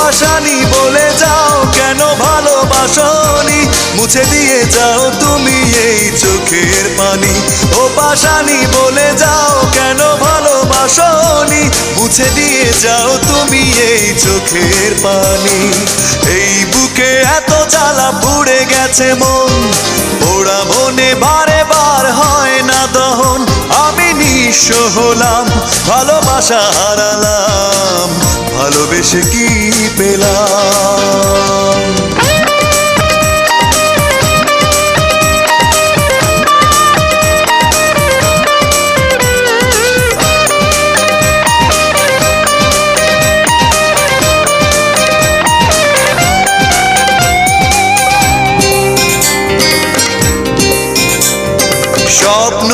পাশানি বলে যাও কেন ভালোবাসনি, মুছে দিয়ে যাও তুমি এই চোখের পানি। ও পাশানি বলে যাও কেন ভালোবাসনি, মুছে দিয়ে যাও তুমি এই চোখের পানি। এই বুকে এত জ্বালা পুড়ে গেছে মন, পোড়া মনে বারে বার হয় না দহন। আমি নিঃস্ব হলাম, ভালোবাসা হারালাম, ভালোবেসে কি পেলাম। স্বপ্ন